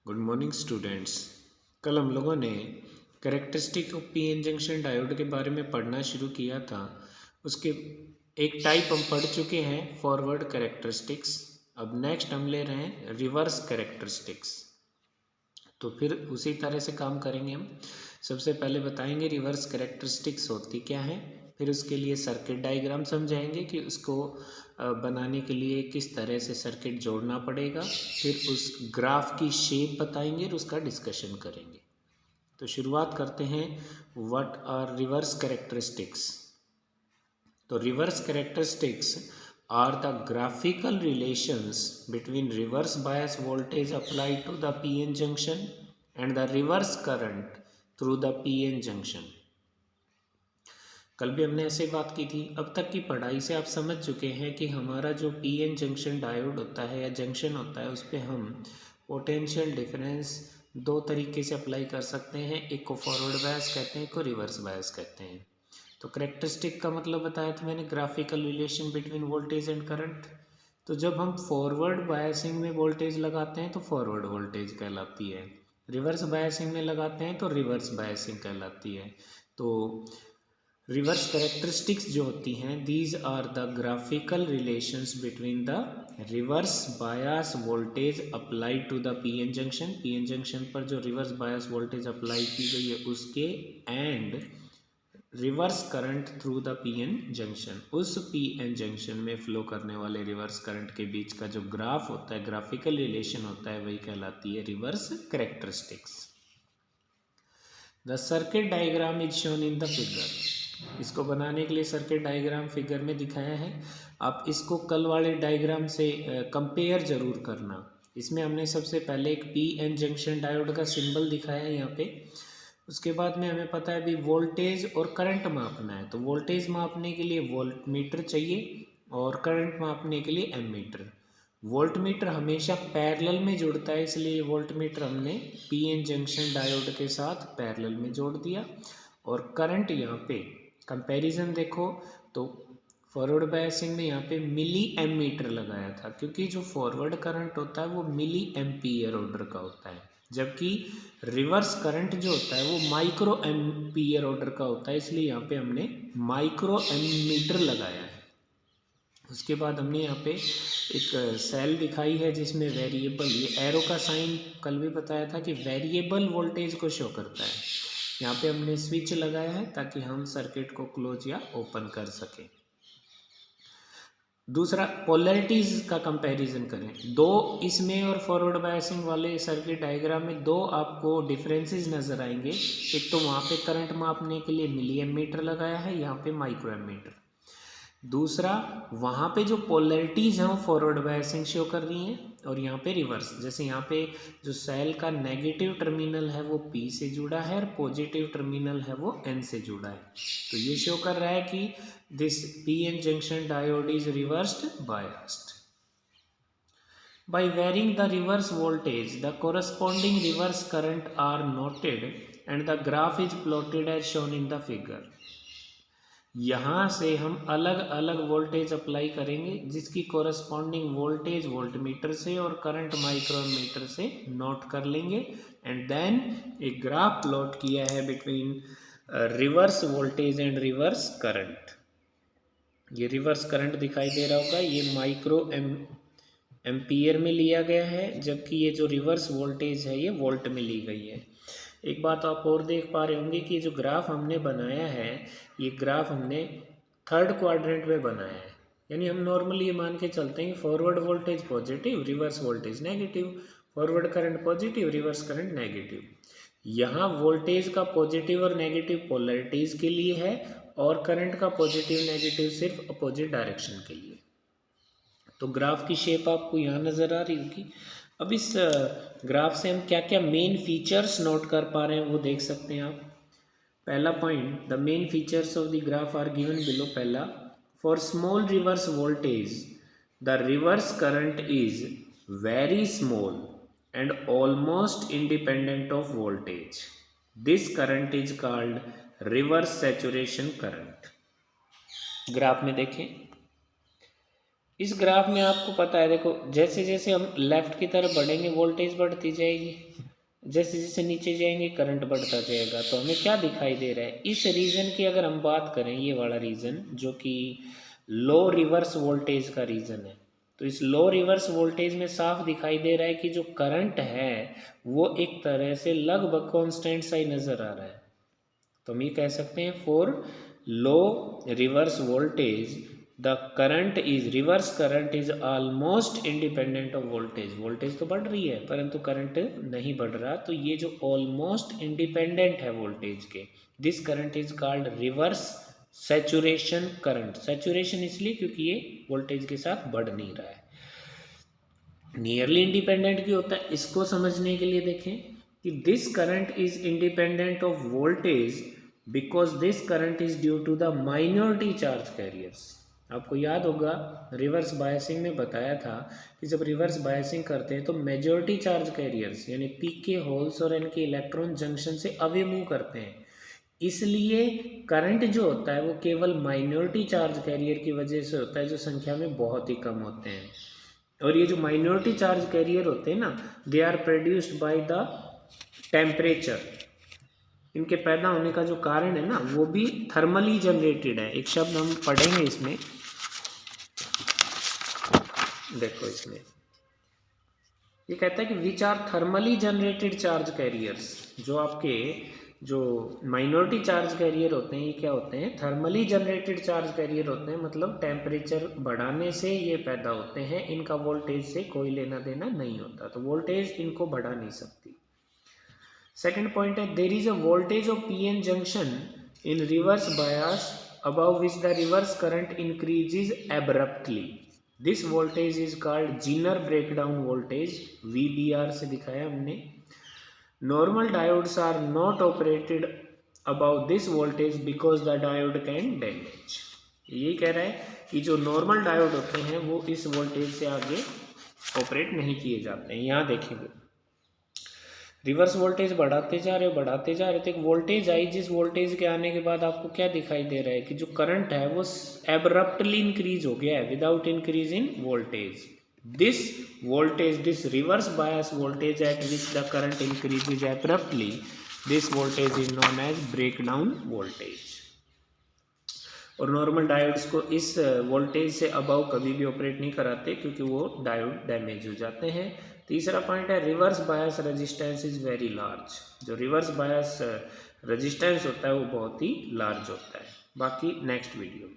Good morning students. कल हम लोगों ने characteristic of PN junction diode के बारे में पढ़ना शुरू किया था। उसके एक टाइप हम पढ़ चुके हैं, फॉरवर्ड कैरेक्टरिस्टिक्स। अब नेक्स्ट हम ले रहे हैं रिवर्स कैरेक्टरिस्टिक्स। तो फिर उसी तरह से काम करेंगे हम। सबसे पहले बताएंगे रिवर्स कैरेक्टरिस्टिक्स होती क्या है, फिर उसके लिए सर्किट डायग्राम समझाएंगे कि उसको बनाने के लिए किस तरह से सर्किट जोड़ना पड़ेगा, फिर उस ग्राफ की शेप बताएंगे और उसका डिस्कशन करेंगे। तो शुरुआत करते हैं, व्हाट आर रिवर्स कैरेक्टरिस्टिक्स। तो reverse characteristics are the graphical relations between reverse bias voltage applied to the PN junction and the reverse current through the PN junction। कल भी हमने ऐसे बात की थी। अब तक की पढ़ाई से आप समझ चुके हैं कि हमारा जो PN जंक्शन डायोड होता है या जंक्शन होता है, उस पर हम पोटेंशियल डिफरेंस दो तरीके से अप्लाई कर सकते हैं। एक को फॉरवर्ड बायस कहते हैं, एक को रिवर्स बायस कहते हैं। तो करेक्टरिस्टिक का मतलब बताया था मैंने, graphical relation between voltage and current. तो जब हम फॉरवर्ड बायसिंग में वोल्टेज लगाते हैं तो फॉरवर्ड वोल्टेज कहलाती है, रिवर्स बायसिंग में लगाते हैं तो रिवर्स बायसिंग कहलाती है। तो रिवर्स कैरेक्टरिस्टिक्स जो होती हैं, these are the graphical relations between the reverse bias voltage applied to the PN junction, PN junction पर जो रिवर्स बायस वोल्टेज अप्लाई की गई है उसके, and reverse current through the PN junction, उस पीएन जंक्शन में फ्लो करने वाले रिवर्स करंट के बीच का जो ग्राफ होता है, ग्राफिकल रिलेशन होता है, वही कहलाती है reverse characteristics. The circuit diagram is shown in the figure. इसको बनाने के लिए सर्किट डायग्राम फिगर में दिखाया है। आप इसको कल वाले डायग्राम से कंपेयर जरूर करना। इसमें हमने सबसे पहले एक पीएन जंक्शन डायोड का सिंबल दिखाया है यहाँ पे। उसके बाद में हमें पता है अभी वोल्टेज और करंट मापना है, तो वोल्टेज मापने के लिए वोल्ट मीटर चाहिए और करंट मापने के लिए एमीटर। वोल्ट मीटर हमेशा पैरेलल में जुड़ता है, इसलिए वोल्ट मीटर हमने पीएन जंक्शन डायोड के साथ पैरेलल में जोड़ दिया। और करंट यहाँ पे कंपैरिजन देखो तो फॉरवर्ड बायसिंग में यहाँ पे मिली एमीटर लगाया था, क्योंकि जो फॉरवर्ड करंट होता है वो मिली एम्पियर ऑर्डर का होता है, जबकि रिवर्स करंट जो होता है वो माइक्रो एम्पियर ऑर्डर का होता है, इसलिए यहाँ पे हमने माइक्रो एमीटर लगाया है। उसके बाद हमने यहाँ पे एक सेल दिखाई है जिसमें वेरिएबल, ये एरो का साइन कल भी बताया था कि वेरिएबल वोल्टेज को शो करता है। यहाँ पे हमने स्विच लगाया है ताकि हम सर्किट को क्लोज या ओपन कर सकें। दूसरा, पोलैरिटीज का कंपैरिजन करें। दो इसमें और फॉरवर्ड बायसिंग वाले सर्किट डायग्राम में दो आपको डिफरेंसेस नज़र आएंगे। एक तो वहाँ पे करंट मापने के लिए मिली एमीटर लगाया है, यहाँ पे माइक्रो एमीटर। दूसरा, वहाँ पे जो पोलैरिटीज़ हैं वो फॉरवर्ड बायसिंग शो कर रही हैं और यहाँ पे रिवर्स। जैसे यहाँ पे जो सेल का नेगेटिव टर्मिनल है वो P से जुड़ा है और पॉजिटिव टर्मिनल है वो N से जुड़ा है। तो ये शो कर रहा है कि this PN junction diode is reversed biased. By varying the reverse voltage, the corresponding reverse current are noted and the graph is plotted as shown in the figure। यहाँ से हम अलग अलग वोल्टेज अप्लाई करेंगे जिसकी कोरस्पॉन्डिंग वोल्टेज वोल्टमीटर से और current micrometer से नोट कर लेंगे, एंड देन एक ग्राफ प्लॉट किया है between reverse voltage and reverse current. ये रिवर्स करंट दिखाई दे रहा होगा, ये माइक्रो एम्पियर में लिया गया है, जबकि ये जो रिवर्स वोल्टेज है ये वोल्ट में ली गई है। एक बात आप और देख पा रहे होंगे कि जो ग्राफ हमने बनाया है, ये ग्राफ हमने थर्ड क्वाड्रेंट में बनाया है। यानी हम नॉर्मली ये मान के चलते हैं forward voltage positive, reverse voltage negative, forward current positive, reverse current negative. यहाँ वोल्टेज का पॉजिटिव और नेगेटिव पोलैरिटीज के लिए है और करंट का पॉजिटिव नेगेटिव सिर्फ अपोजिट डायरेक्शन के लिए। तो ग्राफ की शेप आपको यहाँ नज़र आ रही होगी। अब इस ग्राफ से हम क्या क्या मेन फीचर्स नोट कर पा रहे हैं वो देख सकते हैं आप। पहला point, the main features of the graph are given below. पहला, for small reverse voltage the reverse current is very small and almost independent of voltage. This current is called reverse saturation current. Graph में देखें, इस graph में आपको पता है, देखो जैसे जैसे हम लेफ्ट की तरफ बढ़ेंगे वोल्टेज बढ़ती जाएगी, जैसे जैसे नीचे जाएंगे करंट बढ़ता जाएगा। तो हमें क्या दिखाई दे रहा है, इस रीजन की अगर हम बात करें, ये वाला रीजन जो कि लो रिवर्स वोल्टेज का रीजन है, तो इस लो रिवर्स वोल्टेज में साफ दिखाई दे रहा है कि जो करंट है वो एक तरह से लगभग कांस्टेंट सा ही नज़र आ रहा है। तो हम ये कह सकते हैं for low reverse voltage the current is reverse current is almost independent of voltage. Voltage तो बढ़ रही है परंतु करंट नहीं बढ़ रहा, तो ये जो ऑलमोस्ट इंडिपेंडेंट है वोल्टेज के, this current is called reverse saturation current. Saturation इसलिए क्योंकि ये वोल्टेज के साथ बढ़ नहीं रहा है। नियरली इंडिपेंडेंट क्यों होता है, इसको समझने के लिए देखें कि this current is independent of voltage because this current is due to the minority charge carriers. आपको याद होगा रिवर्स बायसिंग में बताया था कि जब रिवर्स बायसिंग करते हैं तो मेजॉरिटी चार्ज कैरियर्स यानी पी के होल्स और इनके इलेक्ट्रॉन जंक्शन से अवे मूव करते हैं, इसलिए करंट जो होता है वो केवल माइनॉरिटी चार्ज कैरियर की वजह से होता है जो संख्या में बहुत ही कम होते हैं। और ये जो माइनॉरिटी चार्ज कैरियर होते हैं ना, they are produced by the temperature. इनके पैदा होने का जो कारण है ना वो भी थर्मली जनरेटेड है। एक शब्द हम पढ़ेंगे इसमें, देखो इसमें ये कहता है कि which are thermally generated charge carriers. जो आपके जो माइनॉरिटी चार्ज कैरियर होते हैं ये क्या होते हैं, थर्मली जनरेटेड चार्ज कैरियर होते हैं, मतलब टेम्परेचर बढ़ाने से ये पैदा होते हैं, इनका वोल्टेज से कोई लेना देना नहीं होता, तो वोल्टेज इनको बढ़ा नहीं सकती। सेकेंड पॉइंट है there is a voltage of PN junction in reverse bias above which the reverse current increases abruptly. This voltage is called zener breakdown voltage, VBR से दिखाया हमने। Normal diodes are not operated above this voltage because the diode can damage. यही कह रहा है कि जो normal diode होते हैं वो इस वोल्टेज से आगे ऑपरेट नहीं किए जाते हैं। यहाँ देखेंगे रिवर्स वोल्टेज बढ़ाते जा रहे तो एक वोल्टेज आई, जिस वोल्टेज के आने के बाद आपको क्या दिखाई दे रहा है कि जो करंट है वो एब्रप्टली इंक्रीज हो गया है without increase in voltage. This voltage, this reverse bias voltage at which the current increases abruptly, this voltage is known as breakdown voltage. और नॉर्मल डायोड्स को इस वोल्टेज से अबव कभी भी ऑपरेट नहीं कराते क्योंकि वो डायोड डैमेज हो जाते हैं। तीसरा पॉइंट है reverse bias resistance is very large. जो रिवर्स बायस रेजिस्टेंस होता है वो बहुत ही लार्ज होता है। बाकी नेक्स्ट वीडियो में।